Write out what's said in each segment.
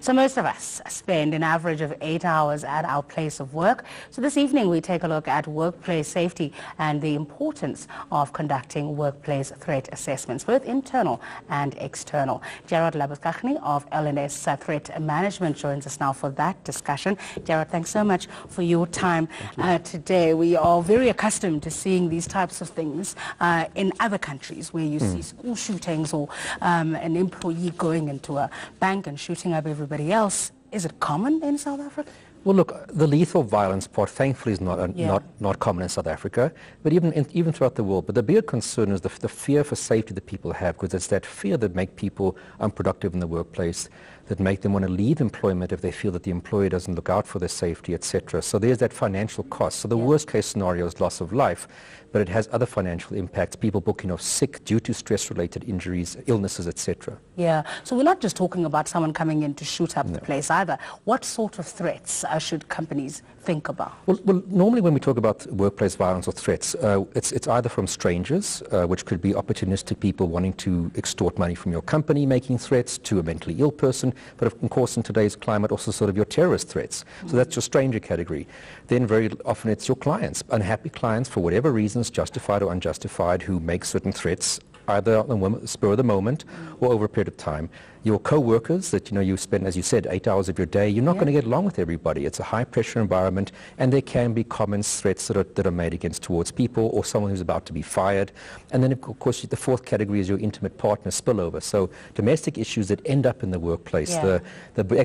So most of us spend an average of 8 hours at our place of work. So this evening we take a look at workplace safety and the importance of conducting workplace threat assessments, both internal and external. Gerard Labuschagne of L&S Threat Management joins us now for that discussion. Gerard, thanks so much for your time today. We are very accustomed to seeing these types of things in other countries where you see school shootings or an employee going into a bank and shooting up everybody else. Is it common in South Africa? Well, look, the lethal violence part, thankfully, is not common in South Africa, but even throughout the world. But the bigger concern is the fear for safety that people have, because it's that fear that make people unproductive in the workplace, that make them want to leave employment if they feel that the employer doesn't look out for their safety, etc. So there's that financial cost. So the worst case scenario is loss of life, but it has other financial impacts, people booking off sick due to stress-related injuries, illnesses, etc. Yeah, so we're not just talking about someone coming in to shoot up the place either. What sort of threats should companies think about? Well, normally when we talk about workplace violence or threats, it's either from strangers, which could be opportunistic people wanting to extort money from your company, making threats, to a mentally ill person, but of course in today's climate also sort of your terrorist threats. So that's your stranger category. Then very often it's your clients, unhappy clients for whatever reasons, justified or unjustified, who make certain threats either on the spur of the moment or over a period of time. Your co-workers that you spend, as you said, 8 hours of your day, you're not going to get along with everybody. It's a high-pressure environment, and there can be comments, threats that are made towards people or someone who's about to be fired. And then, of course, the fourth category is your intimate partner spillover. So domestic issues that end up in the workplace. The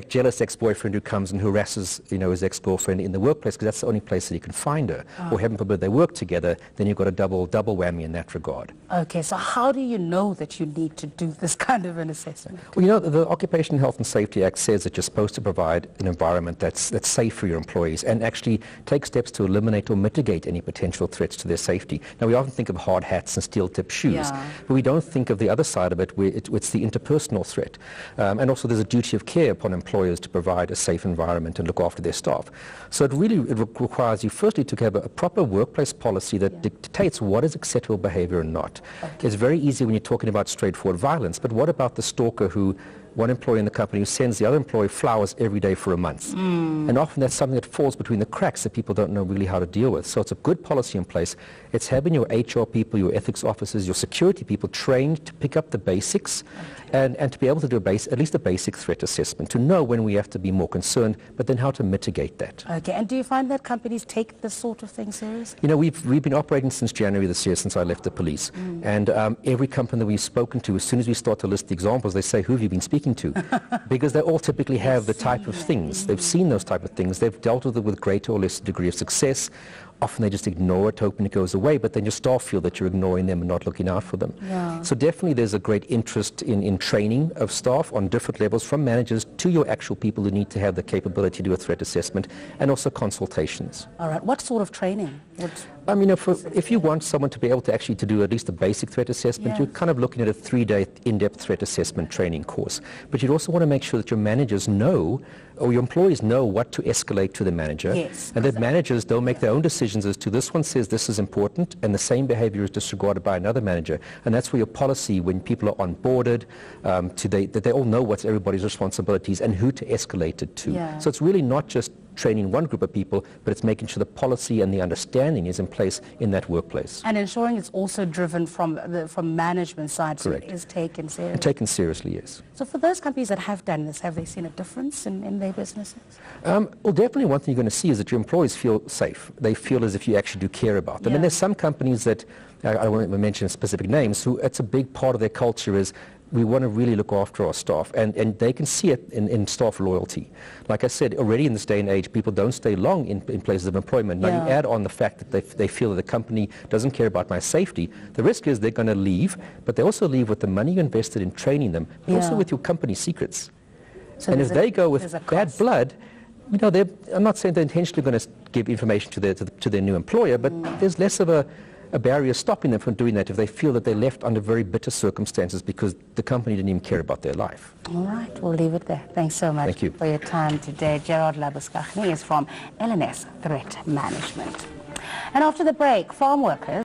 jealous ex-boyfriend who comes and harasses his ex-girlfriend in the workplace because that's the only place that he can find her. Or heaven forbid they work together, then you've got a double whammy in that regard. Okay, so how do you know that you need to do this kind of an assessment? Well, the Occupational Health and Safety Act says that you're supposed to provide an environment that's safe for your employees and actually take steps to eliminate or mitigate any potential threats to their safety. Now, we often think of hard hats and steel-tipped shoes, but we don't think of the other side of it, where it's the interpersonal threat. And also there's a duty of care upon employers to provide a safe environment and look after their staff. So it requires you firstly to have a proper workplace policy that dictates what is acceptable behavior and not. It's very easy when you're talking about straightforward violence, but what about the stalker who one employee in the company who sends the other employee flowers every day for a month? And often that's something that falls between the cracks that people don't know really how to deal with. So it's a good policy in place. It's having your HR people, your ethics officers, your security people trained to pick up the basics and to be able to do at least a basic threat assessment, to know when we have to be more concerned, but then how to mitigate that. Okay, and do you find that companies take this sort of thing seriously? We've been operating since January this year, since I left the police. And every company that we've spoken to, as soon as we start to list the examples, they say, who have you been speaking to? Because they all typically have the type of things. They've seen those type of things. They've dealt with it with greater or less degree of success. Often they just ignore it, hoping it goes away, but then your staff feel that you're ignoring them and not looking out for them. So definitely there's a great interest in training of staff on different levels, from managers to your actual people who need to have the capability to do a threat assessment, and also consultations. All right, what sort of training? If you want someone to be able to actually to do at least a basic threat assessment, you're kind of looking at a 3-day in-depth threat assessment training course. But you'd also want to make sure that your managers know, or your employees know, what to escalate to the manager, and that managers don't make their own decisions as to this one says this is important and the same behavior is disregarded by another manager. And that's where your policy, when people are onboarded, that they all know what's everybody's responsibilities and who to escalate it to. So it's really not just training one group of people, but it's making sure the policy and the understanding is in place in that workplace. And ensuring it's also driven from management side, so it is taken seriously. Taken seriously, yes. So for those companies that have done this, have they seen a difference in their businesses? Well, definitely one thing you're going to see is that your employees feel safe. They feel as if you actually do care about them. And there's some companies that, I won't mention specific names, who it's a big part of their culture is, we want to really look after our staff, and they can see it in staff loyalty. Like I said, already in this day and age, people don't stay long in places of employment. Now you add on the fact that they feel that the company doesn't care about my safety, the risk is they're going to leave, but they also leave with the money you invested in training them, but also with your company secrets. So and if they go with bad blood, I'm not saying they're intentionally going to give information to their new employer, but there's less of a barrier stopping them from doing that if they feel that they're left under very bitter circumstances because the company didn't even care about their life. All right, we'll leave it there. Thanks so much for your time today. Gerard Labuschagne is from L&S Threat Management. And after the break, farm workers